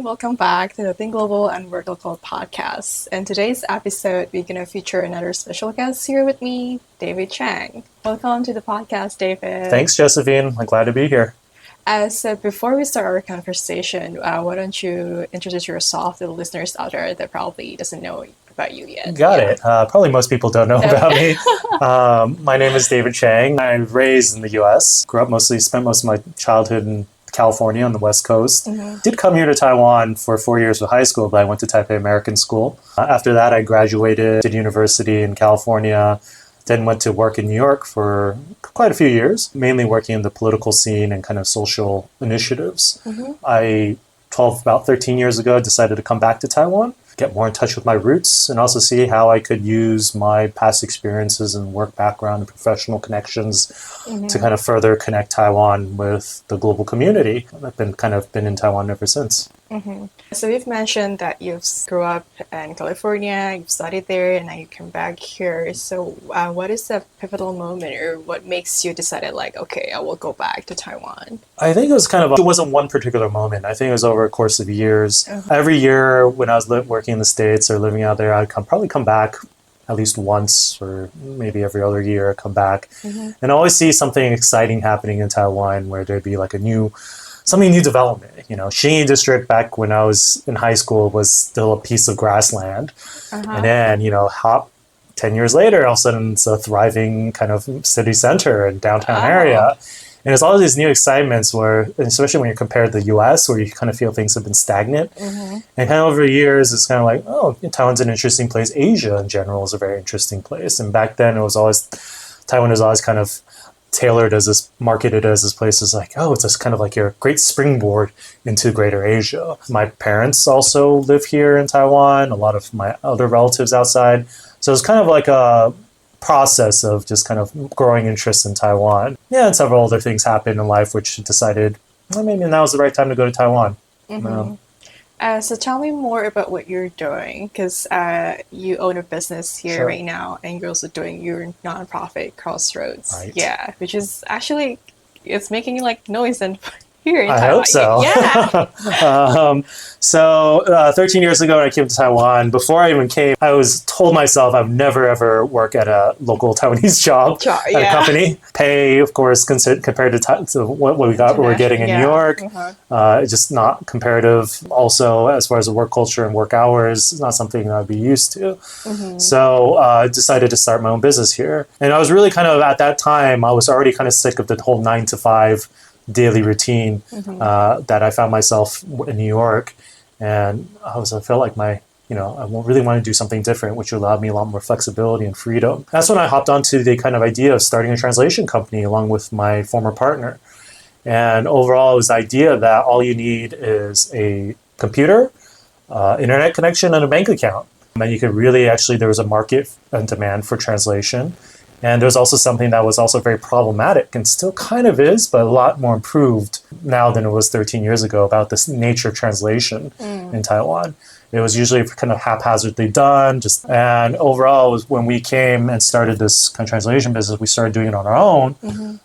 welcome back to the Think Global and Wordcorp podcast. In today's episode, we're going to feature another special guest here with me, David Chang. Welcome to the podcast, David. Thanks, Josephine. I'm glad to be here. So before we start our conversation, why don't you introduce yourself to the listeners out there that probably doesn't know about you yet? Got it. Probably most people don't know about me. My name is David Chang. I was raised in the U.S., spent most of my childhood in California on the West Coast. Mm-hmm. Did come here to Taiwan for 4 years of high school, but I went to Taipei American School. After that, I graduated, did university in California, then went to work in New York for quite a few years, mainly working in the political scene and kind of social initiatives. Mm-hmm. About 13 years ago, decided to come back to Taiwan, get more in touch with my roots, and also see how I could use my past experiences and work background and professional connections to kind of further connect Taiwan with the global community. I've been in Taiwan ever since. Mm-hmm. So you've mentioned that you grew up in California, you've studied there, and now you came back here. So what is the pivotal moment, or what makes you decided okay, I will go back to Taiwan? I think it wasn't one particular moment. I think it was over a course of years. Every year when I was working in the States or living out there, I'd probably come back at least once or maybe every other year, come back and always see something exciting happening in Taiwan where there'd be something new development. Xinyi district back when I was in high school was still a piece of grassland. And then, hop 10 years later, all of a sudden it's a thriving kind of city center and downtown area. And there's all these new excitements where, especially when you compare to the US, where you kind of feel things have been stagnant. And kind of over years, it's kind of like, Taiwan's an interesting place. Asia in general is a very interesting place. And back then Taiwan was always kind of marketed as this place is it's just kind of like your great springboard into greater Asia. My parents also live here in Taiwan, a lot of my other relatives outside. So it's kind of like a process of just kind of growing interest in Taiwan. Yeah, and several other things happened in life which decided, maybe now is the right time to go to Taiwan. So tell me more about what you're doing, because you own a business here right now, and you're also doing your nonprofit Crossroads. Right. Yeah, which is actually, it's making noise and here in Taiwan. I hope so. Yeah. So 13 years ago when I came to Taiwan, before I even came, I was told myself I would never ever work at a local Taiwanese job at a company. Pay, of course, compared to what we're getting in New York, just not comparative. Also, as far as the work culture and work hours, it's not something I'd be used to. So I decided to start my own business here. And I was really at that time, I was already kind of sick of the whole 9 to 5 daily routine that I found myself in New York. And I felt like I really want to do something different, which allowed me a lot more flexibility and freedom. That's when I hopped onto the kind of idea of starting a translation company along with my former partner. And overall, it was the idea that all you need is a computer, internet connection, and a bank account. And you could there was a market and demand for translation. And there's also something that was also very problematic and still kind of is, but a lot more improved now than it was 13 years ago about this nature of translation in Taiwan. It was usually kind of haphazardly done. And overall, when we came and started this kind of translation business, we started doing it on our own.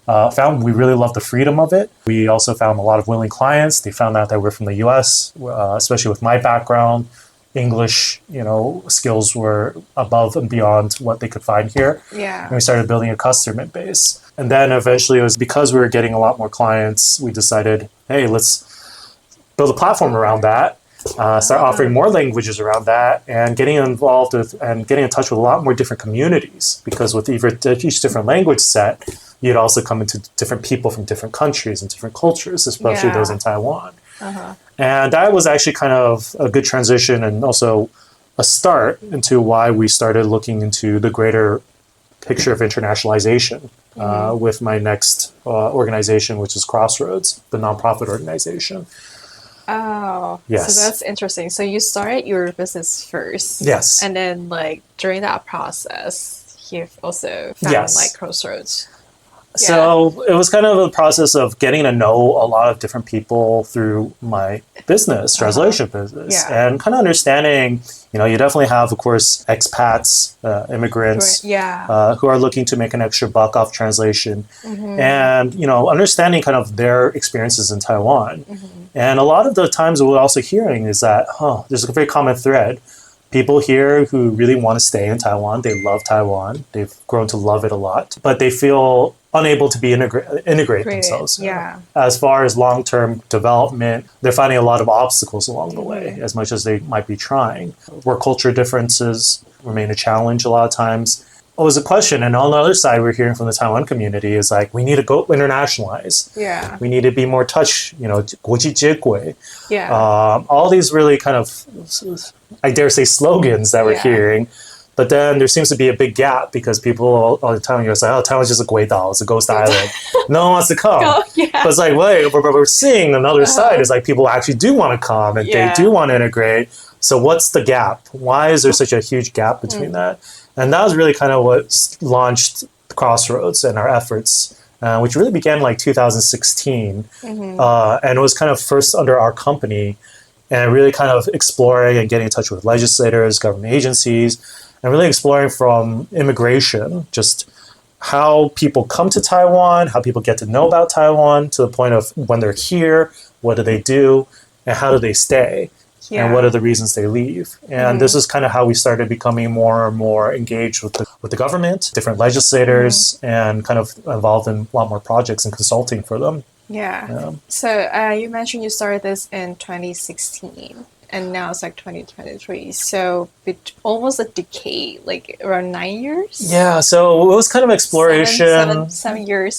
Found we really loved the freedom of it. We also found a lot of willing clients. They found out that we're from the US, especially with my background. English, skills were above and beyond what they could find here. Yeah. And we started building a customer base. And then eventually it was because we were getting a lot more clients, we decided, hey, let's build a platform around that, start offering more languages around that, and getting involved with and getting in touch with a lot more different communities. Because with each different language set, you'd also come into different people from different countries and different cultures, especially those in Taiwan. And that was actually kind of a good transition and also a start into why we started looking into the greater picture of internationalization with my next organization, which is Crossroads, the nonprofit organization. Oh, yes. So that's interesting. So you started your business first. Yes. And then during that process, you've also found Crossroads. So it was kind of a process of getting to know a lot of different people through my business, translation business, and kind of understanding, you definitely have, of course, expats, immigrants, who are looking to make an extra buck off translation, and, understanding kind of their experiences in Taiwan. And a lot of the times what we're also hearing is that, there's a very common thread. People here who really want to stay in Taiwan, they love Taiwan, they've grown to love it a lot, but they feel unable to be integrate themselves. As far as long-term development, they're finding a lot of obstacles along the way, as much as they might be trying. Work culture differences remain a challenge a lot of times. It was a question, and on the other side, we're hearing from the Taiwan community is like, we need to go internationalize. We need to be more touch, 国际接轨. All these really kind of, I dare say, slogans that we're hearing. But then there seems to be a big gap because people all the time are like, Taiwan's just a 鬼岛, it's a ghost island. No one wants to come. But it's like, wait, but we're seeing another side is like people actually do want to come and they do want to integrate. So what's the gap? Why is there such a huge gap between that? And that was really kind of what launched Crossroads and our efforts, which really began like 2016. And it was kind of first under our company and really kind of exploring and getting in touch with legislators, government agencies, and really exploring from immigration, just how people come to Taiwan, how people get to know about Taiwan, to the point of when they're here, what do they do, and how do they stay, and what are the reasons they leave. And this is kind of how we started becoming more and more engaged with the government, different legislators, and kind of involved in a lot more projects and consulting for them. So you mentioned you started this in 2016. And now it's like 2023. So almost a decade, like around 9 years? Yeah, so it was kind of exploration. 7 years,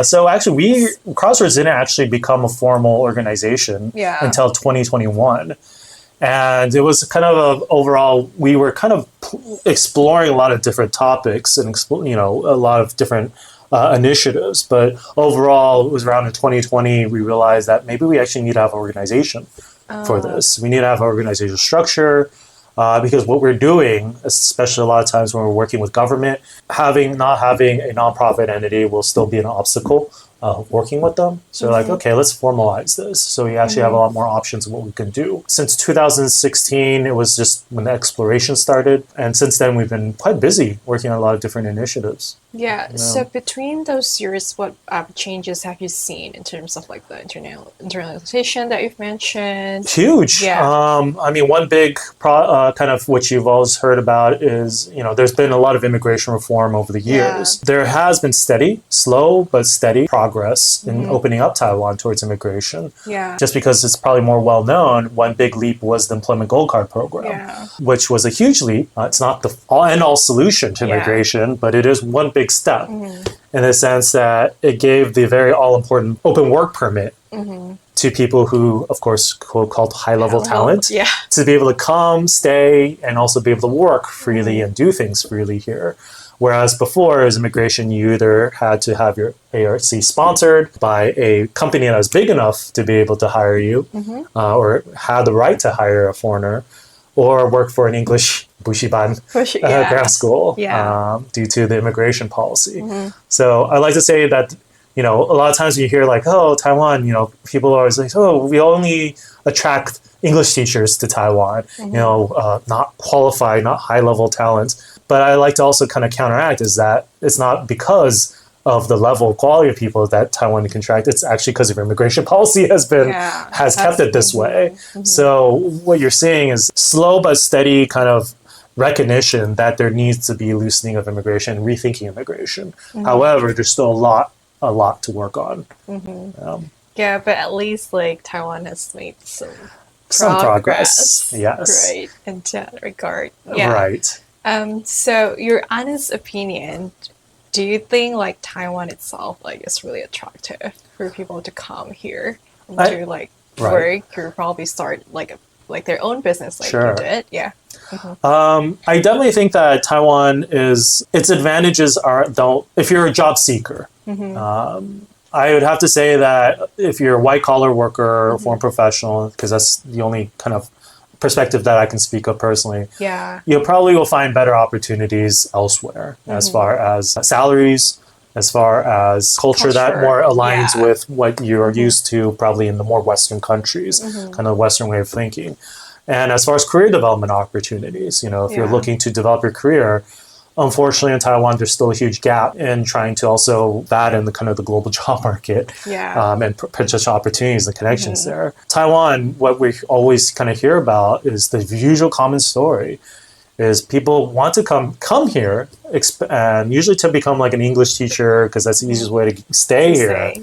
so actually Crossroads didn't actually become a formal organization until 2021. And it was kind of overall, we were kind of exploring a lot of different topics and, a lot of different initiatives. But overall, it was around in 2020, we realized that maybe we actually need to have an organization for this. We need to have an organizational structure because what we're doing, especially a lot of times when we're working with government, not having a nonprofit entity will still be an obstacle working with them. So like, okay, let's formalize this. So we actually have a lot more options of what we can do. Since 2016, it was just when the exploration started. And since then, we've been quite busy working on a lot of different initiatives. So between those years, what changes have you seen in terms of like the internalization that you've mentioned? Huge. I mean, one big kind of what you've always heard about is, there's been a lot of immigration reform over the years. There has been slow but steady progress in opening up Taiwan towards immigration. Just because it's probably more well known, one big leap was the Employment Gold Card program, which was a huge leap. It's not the all solution to immigration, but it is one big step in the sense that it gave the very all-important open work permit to people who, of course, called high-level talent, to be able to come, stay, and also be able to work freely and do things freely here. Whereas before, as immigration, you either had to have your ARC sponsored by a company that was big enough to be able to hire you, or had the right to hire a foreigner, or work for an English bushiban grad school due to the immigration policy. So I like to say that, a lot of times when you hear like, oh, Taiwan, people are always like, oh, we only attract English teachers to Taiwan, not qualified, not high-level talent. But I like to also kind of counteract is that it's not because of the level of quality of people that Taiwan can attract. It's actually because of immigration policy has kept it this way. So what you're seeing is slow but steady kind of recognition that there needs to be loosening of immigration, rethinking immigration. However, there's still a lot to work on. But at least like Taiwan has made some progress. Yes. Right, in that regard. Right. So your honest opinion, do you think like Taiwan itself like is really attractive for people to come here to like work or probably start like their own business like you did? I definitely think that Taiwan its advantages if you're a job seeker. I would have to say that if you're a white collar worker or foreign professional, because that's the only kind of perspective that I can speak of personally, you probably will find better opportunities elsewhere as far as salaries, as far as culture that more aligns with what you're used to probably in the more Western countries, kind of Western way of thinking. And as far as career development opportunities, you know, if you're looking to develop your career, unfortunately in Taiwan, there's still a huge gap in trying to also that in the kind of the global job market and potential opportunities and connections there. Taiwan, what we always kind of hear about is the usual common story is people want to come here and usually to become like an English teacher because that's the easiest way to stay here.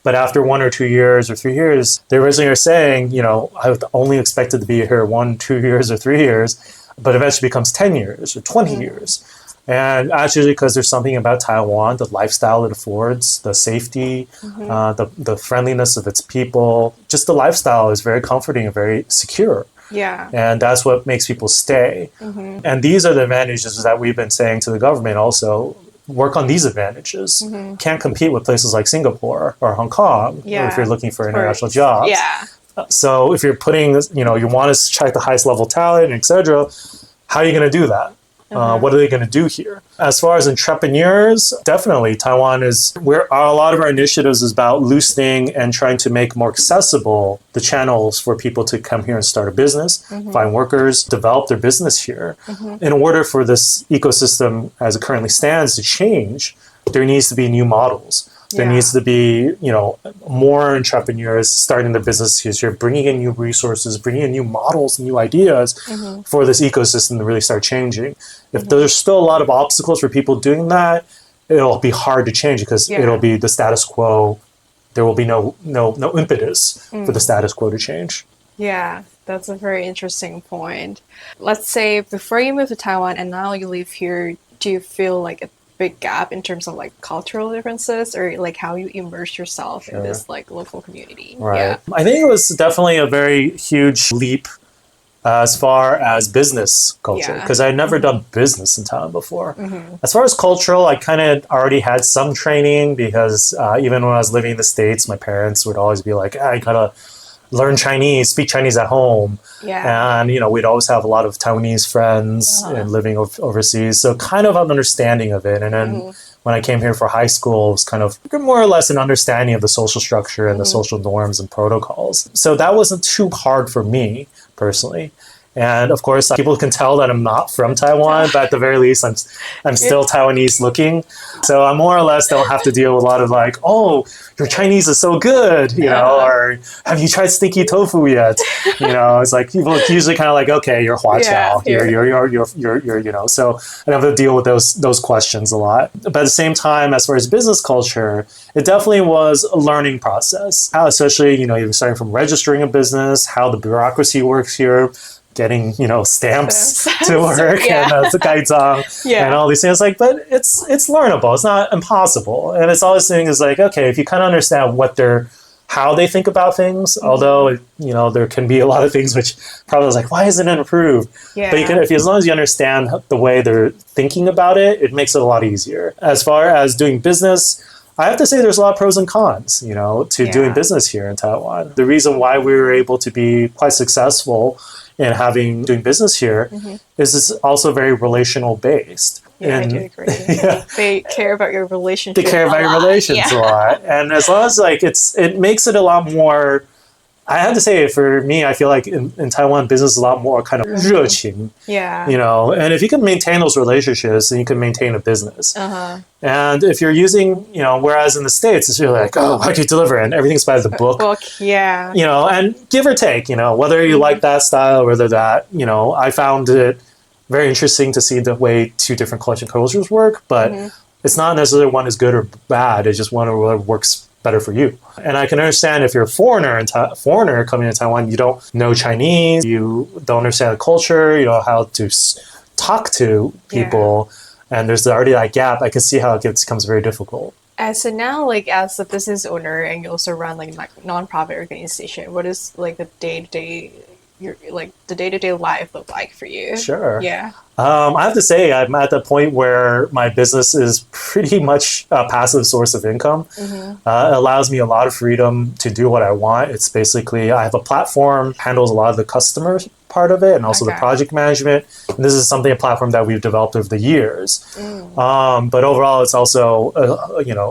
But after 1 or 2 years or 3 years, they originally are saying, you know, I was only expected to be here 1, 2 years or 3 years, but eventually becomes 10 years or 20 years. And actually because there's something about Taiwan, the lifestyle it affords, the safety, the friendliness of its people, just the lifestyle is very comforting and very secure. And that's what makes people stay. And these are the advantages that we've been saying to the government also. Work on these advantages. Can't compete with places like Singapore or Hong Kong if you're looking for international jobs. So if you're putting, you know, you want to check the highest level talent, etc., how are you going to do that? What are they going to do here? As far as entrepreneurs, definitely Taiwan is where a lot of our initiatives is about loosening and trying to make more accessible the channels for people to come here and start a business, find workers, develop their business here. In order for this ecosystem as it currently stands to change, there needs to be new models. There needs to be, you know, more entrepreneurs starting their businesses here, bringing in new resources, bringing in new models, new ideas for this ecosystem to really start changing. If there's still a lot of obstacles for people doing that, it'll be hard to change because it'll be the status quo. There will be no impetus for the status quo to change. Yeah, that's a very interesting point. Let's say before you moved to Taiwan and now you live here, do you feel like a big gap in terms of like cultural differences or like how you immerse yourself in this like local community? I think it was definitely a very huge leap as far as business culture because I had never done business in Taiwan before. As far as cultural, I kind of already had some training because even when I was living in the States, my parents would always be like, I gotta learn Chinese, speak Chinese at home. And, you know, we'd always have a lot of Taiwanese friends and living overseas. So kind of an understanding of it. And then when I came here for high school, it was kind of more or less an understanding of the social structure and the social norms and protocols. So that wasn't too hard for me personally. And of course, people can tell that I'm not from Taiwan, but at the very least, I'm still Taiwanese looking. So I more or less don't have to deal with a lot of like, oh, your Chinese is so good, you know, or have you tried sticky tofu yet? You know, it's like people usually kind of like, okay, you're Hua Chao, you're, you know. So I don't have to deal with those questions a lot. But at the same time, as far as business culture, it definitely was a learning process. How, especially, you know, even starting from registering a business, how the bureaucracy works here, getting, you know, stamps to work and the gaizang and all these things. Like, but it's learnable. It's not impossible. And it's always thing is like, okay, if you kind of understand how they think about things, although, you know, there can be a lot of things which probably is like, why isn't it improved? But you can, as long as you understand the way they're thinking about it, it makes it a lot easier. As far as doing business, I have to say there's a lot of pros and cons, you know, to doing business here in Taiwan. The reason why we were able to be quite successful in doing business here is it's also very relational based. I do agree. They care about your relationship. They care about your relations a lot. And as long as like it makes it a lot more, I have to say for me, I feel like in Taiwan business is a lot more kind of 热情. You know, and if you can maintain those relationships, then you can maintain a business. And if you're using, you know, whereas in the States, it's really like, oh, how do you deliver? And everything's by the book. You know, and give or take, you know, whether you like that style or whether that, you know, I found it very interesting to see the way two different cultures work, but it's not necessarily one is good or bad. It's just one or works better for you. And I can understand if you're a foreigner coming to Taiwan, you don't know Chinese, you don't understand the culture, you don't know how to talk to people, and there's already that gap. I can see how it becomes very difficult. So now, like as a business owner, and you also run like nonprofit organization, what is like the day-to-day life look like for you? I have to say I'm at the point where my business is pretty much a passive source of income. It allows me a lot of freedom to do what I want. It's basically I have a platform, handles a lot of the customer part of it and also the Okay. project management. And this is a platform that we've developed over the years. But overall, it's also,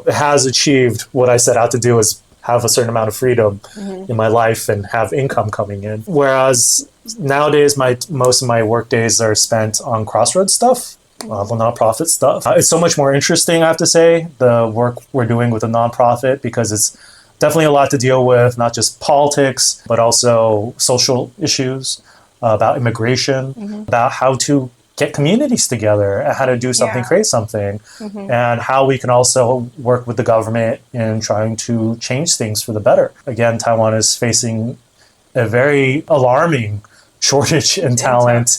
it has achieved what I set out to do, is have a certain amount of freedom in my life and have income coming in. Whereas nowadays, most of my work days are spent on Crossroads stuff. The nonprofit stuff. It's so much more interesting, I have to say, the work we're doing with a nonprofit, because it's definitely a lot to deal with, not just politics, but also social issues, about immigration, about how to get communities together, how to do something, create something, and how we can also work with the government in trying to change things for the better. Again, Taiwan is facing a very alarming shortage in talent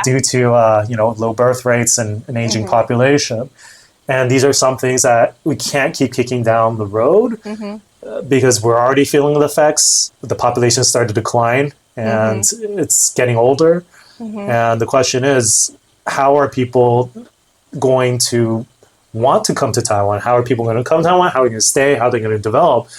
due to low birth rates and an aging population. And these are some things that we can't keep kicking down the road because we're already feeling the effects. The population started to decline and it's getting older. And the question is, how are people going to want to come to Taiwan? How are people going to come to Taiwan? How are they going to stay? How are they going to develop?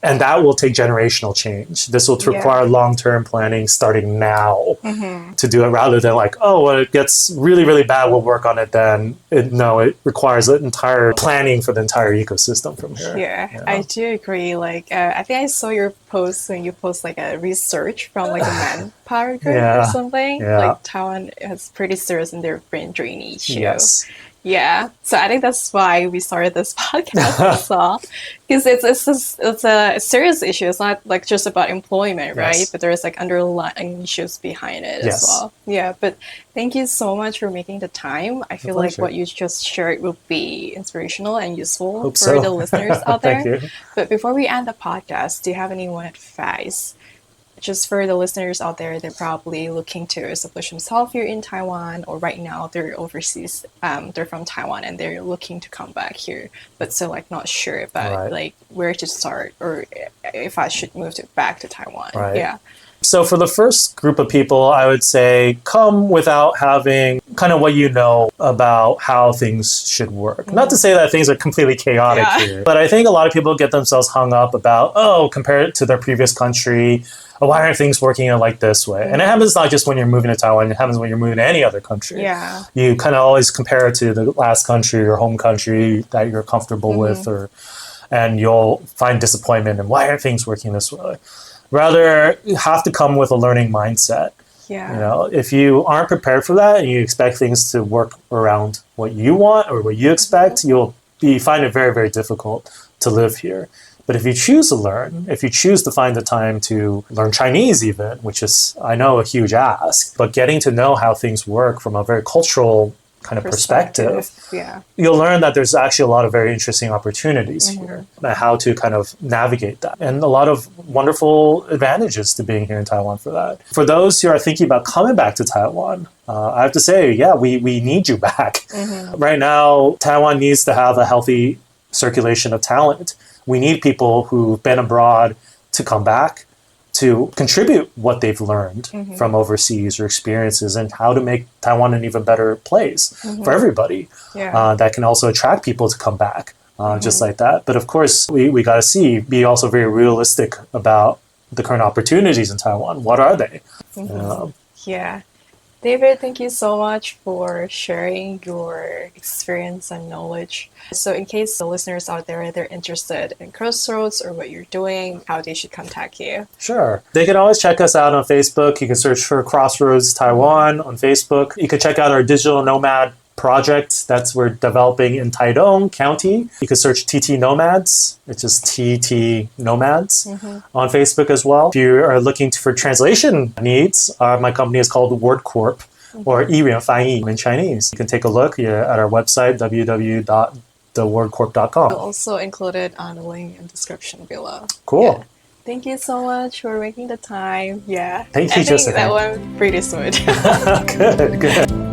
And that will take generational change. This will require long-term planning starting now to do it, rather than like, oh, when it gets really, really bad, we'll work on it then. It requires an entire planning for the entire ecosystem from here. Yeah, I do agree. Like, I think I saw your post when you post like a research from like a manpower group or something. Like Taiwan is pretty serious in their brain drain issue. Yeah, so I think that's why we started this podcast as well, because it's a serious issue. It's not like just about employment, right? But there's like underlying issues behind it as well. Yeah, but thank you so much for making the time. I feel like what you just shared will be inspirational and useful for the listeners out there. Thank you. But before we end the podcast, do you have any advice? Just for the listeners out there, they're probably looking to establish themselves here in Taiwan, or right now they're overseas, they're from Taiwan and they're looking to come back here, but still like not sure about like where to start or if I should move back to Taiwan. Yeah. So for the first group of people, I would say come without having kind of what you know about how things should work. Not to say that things are completely chaotic here, but I think a lot of people get themselves hung up about, compared to their previous country, why aren't things working like this way? And it happens not just when you're moving to Taiwan, it happens when you're moving to any other country. Yeah. You kind of always compare it to the last country or home country that you're comfortable with, and you'll find disappointment in why aren't things working this way? Rather, you have to come with a learning mindset. Yeah. If you aren't prepared for that and you expect things to work around what you want or what you expect, you'll find it very, very difficult to live here. But if you choose to learn, if you choose to find the time to learn Chinese even, which is, I know, a huge ask, but getting to know how things work from a very cultural kind of perspective, you'll learn that there's actually a lot of very interesting opportunities here and how to kind of navigate that. And a lot of wonderful advantages to being here in Taiwan for that. For those who are thinking about coming back to Taiwan, I have to say, we need you back. Right now, Taiwan needs to have a healthy circulation of talent. We need people who've been abroad to come back, to contribute what they've learned from overseas or experiences, and how to make Taiwan an even better place for everybody. That can also attract people to come back, just like that. But of course, we got to be also very realistic about the current opportunities in Taiwan. What are they? David, thank you so much for sharing your experience and knowledge. So in case the listeners out there, they're interested in Crossroads or what you're doing, how they should contact you. Sure. They can always check us out on Facebook. You can search for Crossroads Taiwan on Facebook. You can check out our digital nomad project that's we're developing in Taidong County. You can search TT Nomads. It's just TT Nomads on Facebook as well. If you are looking for translation needs, my company is called Wordcorp or 一元翻译 in Chinese. You can take a look at our website, www.thewordcorp.com. We'll also include it on the link in the description below. Cool. Thank you so much for making the time. Thank you, Jessica. That went pretty smooth. Good.